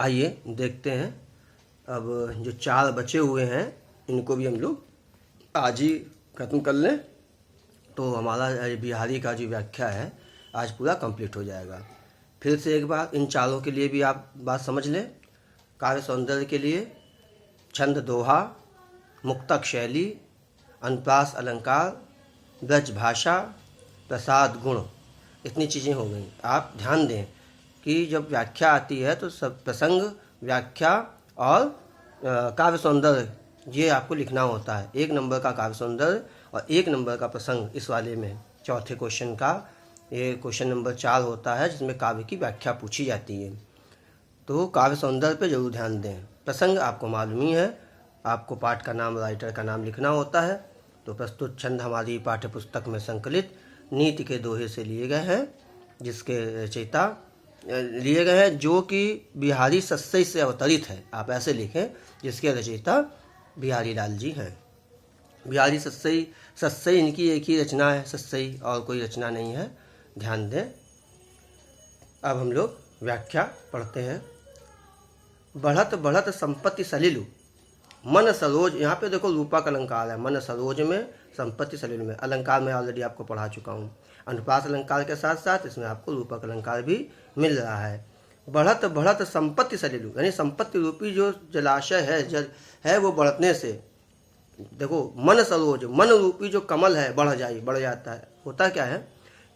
आइए देखते हैं। अब जो 4 बचे हुए हैं इनको भी हम लोग आज ही ख़त्म कर लें तो हमारा बिहारी का जो व्याख्या है आज पूरा कंप्लीट हो जाएगा। फिर से एक बार इन चारों के लिए भी आप बात समझ लें। काव्य सौंदर्य के लिए छंद दोहा, मुक्तक शैली, अनुप्रास अलंकार, ब्रज भाषा, प्रसाद गुण, इतनी चीज़ें हो गई। आप ध्यान दें कि जब व्याख्या आती है तो सब प्रसंग, व्याख्या और काव्य सौंदर्य ये आपको लिखना होता है। 1 नंबर का काव्य सौंदर्य और 1 नंबर का प्रसंग इस वाले में चौथे क्वेश्चन का ये क्वेश्चन नंबर 4 होता है जिसमें काव्य की व्याख्या पूछी जाती है। तो काव्य सौंदर्य पे जरूर ध्यान दें। प्रसंग आपको मालूम ही है, आपको पाठ का नाम, राइटर का नाम लिखना होता है। तो प्रस्तुत छंद हमारी पाठ्य पुस्तक में संकलित नीति के दोहे से लिए गए हैं, जिसके रचयिता लिए गए हैं जो कि बिहारी सस्सई से अवतरित है। आप ऐसे लिखें, जिसके रचयिता बिहारी लाल जी हैं। बिहारी सस्सई इनकी एक ही रचना है, सस्सई, और कोई रचना नहीं है, ध्यान दें। अब हम लोग व्याख्या पढ़ते हैं। बढ़त बढ़त संपत्ति सलिलु, मन सरोज, यहाँ पे देखो रूपक अलंकार है। मन सरोज में, संपत्ति सलिलु में। अलंकार में ऑलरेडी आपको पढ़ा चुका हूँ। अनुप्रास अलंकार के साथ साथ इसमें आपको रूपक अलंकार भी मिल रहा है। बढ़त बढ़त संपत्ति सलिलु, यानी संपत्ति रूपी जो जलाशय है, जल है, वो बढ़ने से, देखो मन सरोज, मन रूपी जो कमल है बढ़ जाता है। होता क्या है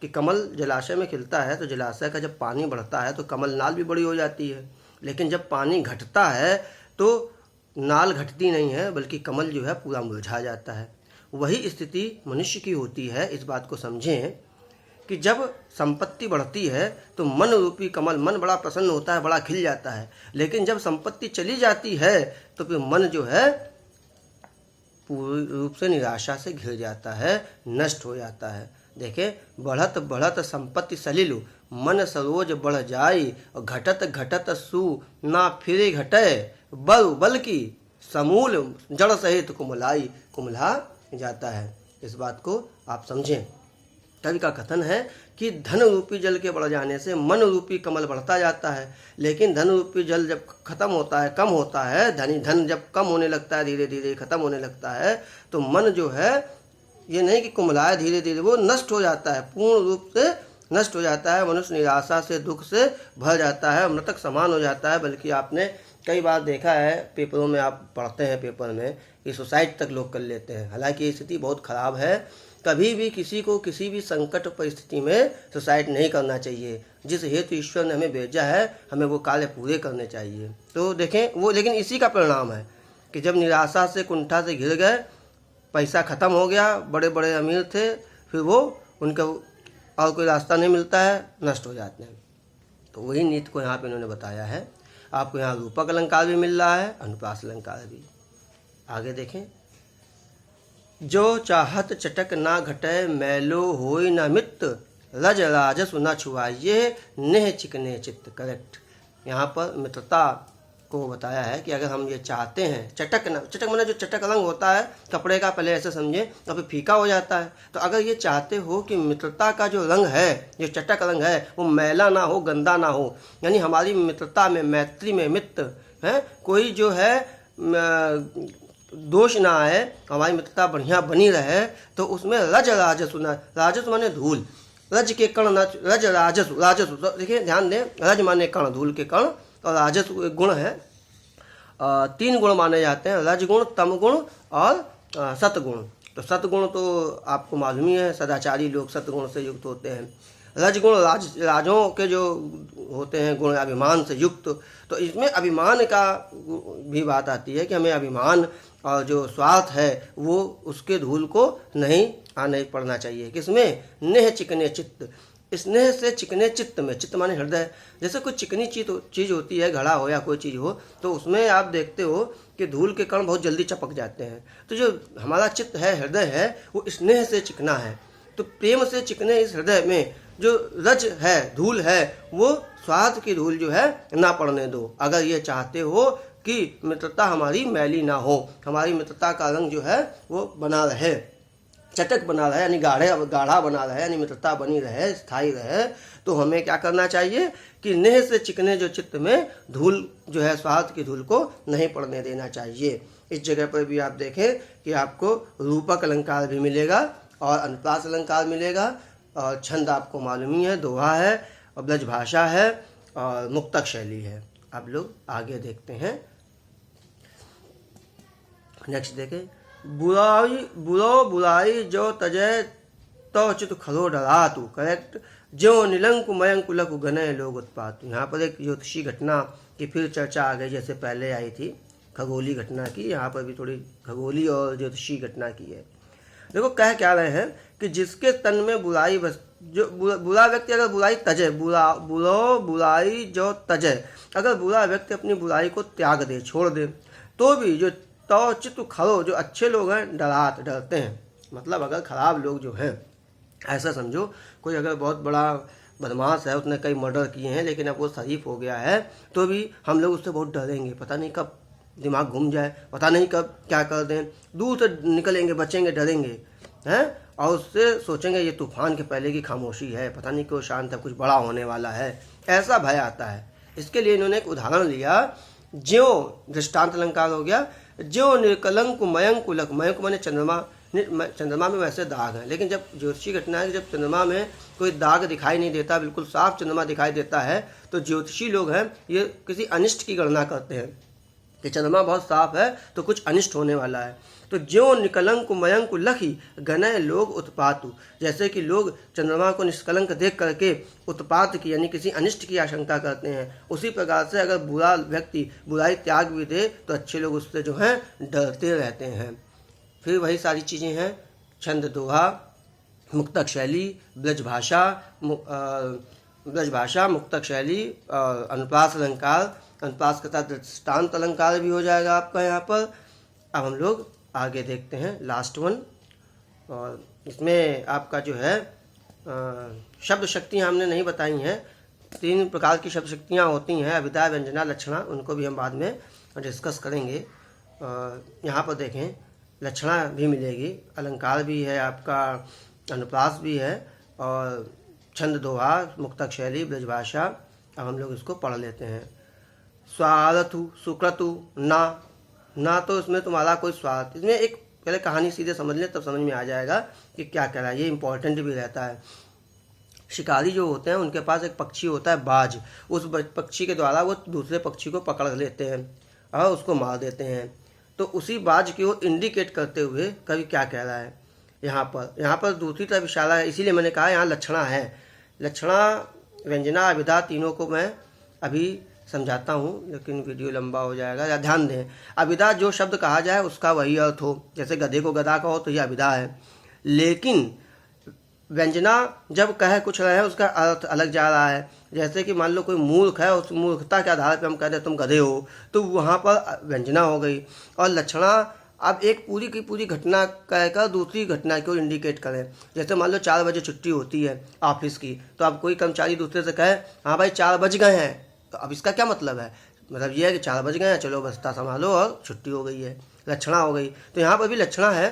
कि कमल जलाशय में खिलता है तो जलाशय का जब पानी बढ़ता है तो कमल नाल भी बड़ी हो जाती है। लेकिन जब पानी घटता है तो नाल घटती नहीं है, बल्कि कमल जो है पूरा मुरझा जाता है। वही स्थिति मनुष्य की होती है। इस बात को समझें कि जब संपत्ति बढ़ती है तो मन रूपी कमल, मन बड़ा प्रसन्न होता है, बड़ा खिल जाता है। लेकिन जब संपत्ति चली जाती है तो फिर मन जो है पूर्ण रूप से निराशा से घिर जाता है, नष्ट हो जाता है। देखें, बढ़त बढ़त संपत्ति सलिलु, मन सरोज बढ़ जाई, और घटत घटत सु ना फिरे घटे, बल की समूल जड़ सहित कुमलाई, कुमला जाता है। इस बात को आप समझें। कवि का कथन है कि धन रूपी जल के बढ़ जाने से मन रूपी कमल बढ़ता जाता है। लेकिन धन रूपी जल जब खत्म होता है, कम होता है, धन जब कम होने लगता है, धीरे धीरे खत्म होने लगता है, तो मन जो है, ये नहीं कि कुमलाए, धीरे धीरे वो नष्ट हो जाता है, पूर्ण रूप से नष्ट हो जाता है। मनुष्य निराशा से, दुख से भर जाता है, मृतक समान हो जाता है। बल्कि आपने कई बार देखा है, पेपरों में आप पढ़ते हैं, पेपर में, कि सुसाइड तक लोग कर लेते हैं। हालांकि ये स्थिति बहुत खराब है। कभी भी किसी को किसी भी संकट परिस्थिति में सुसाइड नहीं करना चाहिए। जिस हेतु ईश्वर ने हमें भेजा है, हमें वो कार्य पूरे करने चाहिए। तो देखें वो, लेकिन इसी का परिणाम है कि जब निराशा से, कुंठा से घिर गए, पैसा ख़त्म हो गया, बड़े बड़े अमीर थे, फिर वो उनका और कोई रास्ता नहीं मिलता है, नष्ट हो जाते हैं। तो वही नीति को यहाँ पे इन्होंने बताया है। आपको यहाँ रूपक अलंकार भी मिल रहा है, अनुप्रास अलंकार भी। आगे देखें। जो चाहत चटक ना घटे, मैलो होई ना मित्त, रज राजसु न छुआइए, नेह चिकने चित्त। करेक्ट। यहाँ पर मित्रता को बताया है कि अगर हम ये चाहते हैं, चटक माने जो चटक रंग होता है कपड़े का, पहले ऐसे समझे, तो फिर फीका हो जाता है। तो अगर ये चाहते हो कि मित्रता का जो रंग है, जो चटक रंग है, वो मैला ना हो, गंदा ना हो, यानी हमारी मित्रता में, मैत्री में, मित्र है, कोई जो है दोष ना आए, हमारी मित्रता बढ़िया बनी रहे, तो उसमें रज राजसु न, राजसु माने धूल, रज के कण न, रज राजसु। तो देखिए ध्यान दें, रज माने कण, धूल के कण, और राजसु एक गुण है। 3 गुण माने जाते हैं, रजगुण, तमगुण और सतगुण। तो सतगुण तो आपको मालूम ही है, सदाचारी लोग सतगुण से युक्त होते हैं। रजगुण राजों के जो होते हैं गुण, अभिमान से युक्त। तो इसमें अभिमान का भी बात आती है कि हमें अभिमान और जो स्वार्थ है वो, उसके धूल को नहीं आने पड़ना चाहिए। किसमें? नेह चिकने चित्त, स्नेह से चिकने चित्त में। चित्त माने हृदय। जैसे कोई चिकनी चीज़ होती है, घड़ा हो या कोई चीज़ हो, तो उसमें आप देखते हो कि धूल के कण बहुत जल्दी चपक जाते हैं। तो जो हमारा चित्त है, हृदय है, वो स्नेह से चिकना है। तो प्रेम से चिकने इस हृदय में जो रज है, धूल है, वो स्वार्थ की धूल जो है ना पड़ने दो। अगर ये चाहते हो कि मित्रता हमारी मैली ना हो, हमारी मित्रता का रंग जो है वो बना रहे। चटक बना रहे, यानी गाढ़ा बना रहे, यानी मित्रता बनी रहे, स्थायी रहे, तो हमें क्या करना चाहिए कि नेह से चिकने जो चित्त में धूल जो है, स्वार्थ की धूल को नहीं पड़ने देना चाहिए। इस जगह पर भी आप देखें कि आपको रूपक अलंकार भी मिलेगा और अनुप्रास अलंकार मिलेगा, और छंद आपको मालूम ही है, दोहा है और ब्रज भाषा है और मुक्तक शैली है। अब लोग आगे देखते हैं। नेक्स्ट देखें, बुराई जो तजय तो चित खरो डरा तू, करेक्ट, जो निलंकु मयंकु लघु गनय लोग उत्पात। यहाँ पर एक ज्योतिषी घटना की फिर चर्चा आ गई, जैसे पहले आई थी खगोली घटना की, यहाँ पर भी थोड़ी खगोली और ज्योतिषी घटना की है। देखो कह क्या रहे हैं कि जिसके तन में बुराई बस, जो बुरा व्यक्ति अगर बुराई तजे, बुराई जो तजे, अगर बुरा व्यक्ति अपनी बुराई को त्याग दे, छोड़ दे, तो भी जो तो चित्त खरो, जो अच्छे लोग हैं, डरते हैं। मतलब अगर खराब लोग जो हैं, ऐसा समझो कोई अगर बहुत बड़ा बदमाश है, उसने कई मर्डर किए हैं, लेकिन अब वो शरीफ हो गया है, तो भी हम लोग उससे बहुत डरेंगे, पता नहीं कब दिमाग घूम जाए, पता नहीं कब क्या कर दें, दूर से निकलेंगे, बचेंगे, डरेंगे हैं, और उससे सोचेंगे ये तूफान के पहले की खामोशी है, पता नहीं क्यों शांत है, कुछ बड़ा होने वाला है, ऐसा भय आता है। इसके लिए इन्होंने एक उदाहरण लिया, ज्यों दृष्टांत अलंकार हो गया, ज्यों निर्कलंक मयंक लक, मयंक माने चंद्रमा, चंद्रमा में वैसे दाग हैं, लेकिन जब ज्योतिषी घटना है कि जब चंद्रमा में कोई दाग दिखाई नहीं देता, बिल्कुल साफ चंद्रमा दिखाई देता है, तो ज्योतिषी लोग हैं ये किसी अनिष्ट की गणना करते हैं कि चंद्रमा बहुत साफ है तो कुछ अनिष्ट होने वाला है। तो ज्यों निकलंक मयंक लखी गनय लोग उत्पातु, जैसे कि लोग चंद्रमा को निष्कलंक देख करके उत्पात की यानी किसी अनिष्ट की आशंका करते हैं, उसी प्रकार से अगर बुरा व्यक्ति बुराई त्याग भी दे तो अच्छे लोग उससे जो हैं डरते रहते हैं। फिर वही सारी चीज़ें हैं, छंद दोहा, मुक्तक शैली, ब्रज भाषा, मुक्तक शैली, अनुप्रास अलंकार, अनुप्रास के साथ दृष्टांत अलंकार भी हो जाएगा आपका यहाँ पर। अब हम लोग आगे देखते हैं लास्ट वन, और इसमें आपका जो है शब्द शक्तियाँ हमने नहीं बताई हैं, 3 प्रकार की शब्द शक्तियाँ होती हैं, अभिधा, व्यंजना, लक्षणा, उनको भी हम बाद में डिस्कस करेंगे। यहाँ पर देखें लक्षणा भी मिलेगी, अलंकार भी है आपका, अनुप्रास भी है, और छंद दोहा, मुक्तक शैली, ब्रजभाषा। अब हम लोग इसको पढ़ लेते हैं। स्वार्थु सुक्रतु ना तो इसमें तुम्हारा कोई स्वार्थ, इसमें एक पहले कहानी सीधे समझ लें तब समझ में आ जाएगा कि क्या कह रहा है, ये इंपॉर्टेंट भी रहता है। शिकारी जो होते हैं उनके पास एक पक्षी होता है बाज, उस पक्षी के द्वारा वो दूसरे पक्षी को पकड़ लेते हैं और उसको मार देते हैं। तो उसी बाज की वो इंडिकेट करते हुए कवि क्या कह रहा है यहाँ पर दूसरी तरफ इशारा है, इसीलिए मैंने कहा यहाँ लक्षणा है। लक्षणा, व्यंजना, अभिधा, तीनों को मैं अभी समझाता हूँ, लेकिन वीडियो लंबा हो जाएगा, या ध्यान दें। अभिधा जो शब्द कहा जाए उसका वही अर्थ हो, जैसे गधे को गधा कहो तो यह अभिधा है, लेकिन व्यंजना जब कहे कुछ रहे उसका अर्थ अलग जा रहा है। जैसे कि मान लो कोई मूर्ख है, उस मूर्खता के आधार पर हम कह दें तुम गधे हो, तो वहाँ पर व्यंजना हो गई। और लक्षणा अब एक पूरी की पूरी घटना कहकर दूसरी घटना को इंडिकेट करें। जैसे मान लो 4 बजे छुट्टी होती है ऑफिस की, तो अब कोई कर्मचारी दूसरे से कहे हाँ भाई 4 बज गए हैं, तो अब इसका क्या मतलब है? मतलब ये है कि 4 बज गए हैं, चलो बस्ता संभालो और छुट्टी हो गई है, लक्षणा हो गई। तो यहाँ पर भी लक्षणा है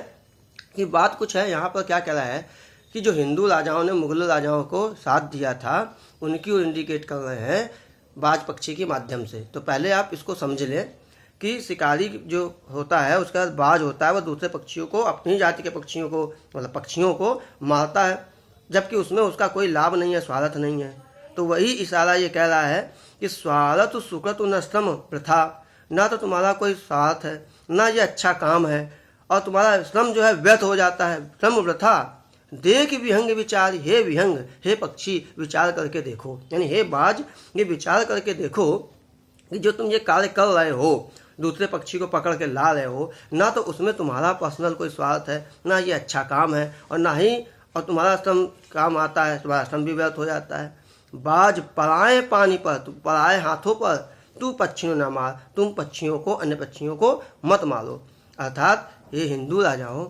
कि बात कुछ है। यहाँ पर क्या कह रहा है कि जो हिंदू राजाओं ने मुगल राजाओं को साथ दिया था उनकी ओर इंडिकेट कर रहे हैं बाज पक्षी के माध्यम से। तो पहले आप इसको समझ लें कि शिकारी जो होता है उसके बाद बाज होता है, वह दूसरे पक्षियों को, अपनी जाति के पक्षियों को, मतलब पक्षियों को मारता है, जबकि उसमें उसका कोई लाभ नहीं है, स्वार्थ नहीं है। तो वही इशारा ये कह रहा है कि स्वार्थ सुकृत न श्रम प्रथा, ना तो तुम्हारा कोई स्वार्थ है ना ये अच्छा काम है, और तुम्हारा श्रम जो है व्यर्थ हो जाता है, श्रम वृथा। देख विहंग विचार, हे विहंग, हे पक्षी विचार करके देखो, यानी हे बाज ये विचार करके देखो कि जो तुम ये कार्य कर रहे हो, दूसरे पक्षी को पकड़ के ला रहे हो, ना तो उसमें तुम्हारा पर्सनल कोई स्वार्थ है, ना ये अच्छा काम है, और ना ही और तुम्हारा श्रम काम आता है, तुम्हारा श्रम भी व्यर्थ हो जाता है। बाज पराए पानी पर, तू पराए हाथों पर तू पक्षियों न मार, तुम पक्षियों को, अन्य पक्षियों को मत मारो। अर्थात ये हिंदू राजाओं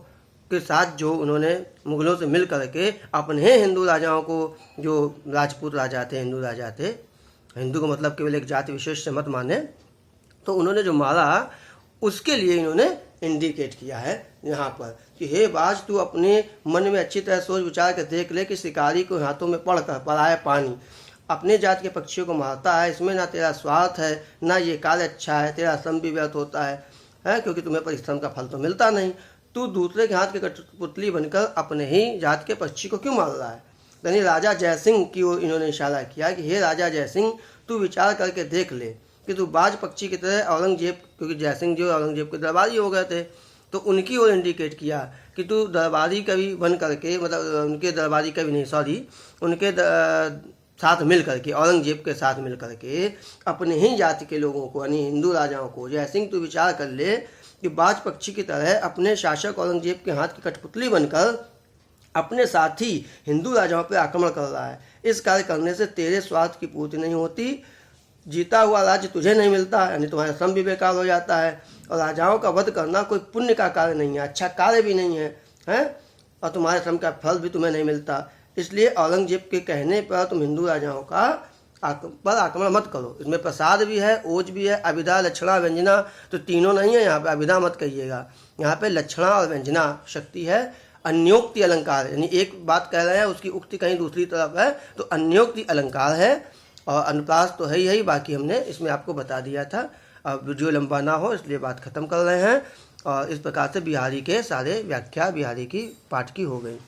के साथ जो उन्होंने मुगलों से मिल करके अपने हिंदू राजाओं को, जो राजपूत राजा थे, हिंदू राजा थे, हिंदू को मतलब केवल एक जाति विशेष से मत माने, तो उन्होंने जो मारा उसके लिए इन्होंने इंडिकेट किया है यहाँ पर कि हे बाज, तू अपने मन में अच्छी तरह सोच विचार कर देख ले कि शिकारी को हाथों में पड़कर पराया पानी अपने जात के पक्षियों को मारता है, इसमें ना तेरा स्वार्थ है ना ये कार्य अच्छा है, तेरा श्रम भी व्यर्थ होता है क्योंकि तुम्हें परिश्रम का फल तो मिलता नहीं। तू दूसरे के हाथ की कठपुतली बनकर अपने ही जात के पक्षी को क्यों मार रहा है। यानी राजा जयसिंह की ओर इन्होंने इशारा किया कि हे राजा जयसिंह, तू विचार करके देख ले कि तू बाज पक्षी की तरह औरंगजेब, क्योंकि जयसिंह जो औरंगजेब के दरबारी हो गए थे, तो उनकी ओर इंडिकेट किया कि तू दरबारी कवि बन करके, मतलब उनके दरबारी कवि नहीं, सॉरी, उनके साथ मिल करके, औरंगजेब के साथ मिल करके अपने ही जाति के लोगों को, यानी हिंदू राजाओं को, जयसिंह तू विचार कर ले कि बाज पक्षी की तरह अपने शासक औरंगजेब के हाथ की कठपुतली बनकर अपने साथी हिंदू राजाओं पर आक्रमण कर रहा है। इस कार्य करने से तेरे स्वार्थ की पूर्ति नहीं होती, जीता हुआ राज्य तुझे नहीं मिलता, यानी तुम्हारा श्रम भी बेकार हो जाता है, और राजाओं का वध करना कोई पुण्य का कार्य नहीं है, अच्छा कार्य भी नहीं है, और तुम्हारे श्रम का फल भी तुम्हें नहीं मिलता। इसलिए औरंगजेब के कहने पर तुम हिंदू राजाओं का पर आक्रमण मत करो। इसमें प्रसाद भी है, ओज भी है, अभिधा, लक्षणा, व्यंजना, तो तीनों नहीं है यहाँ पे, अभिधा मत कहिएगा, यहाँ पे लक्षणा और व्यंजना शक्ति है। अन्योक्ति अलंकार, यानी एक बात कह रहे हैं उसकी उक्ति कहीं दूसरी तरफ है, तो अन्योक्ति अलंकार है, और अनुप्रास तो है ही, बाकी हमने इसमें आपको बता दिया था। अब वीडियो लंबा ना हो इसलिए बात खत्म कर रहे हैं, और इस प्रकार से बिहारी के सारे व्याख्या बिहारी की पाठ की हो गई।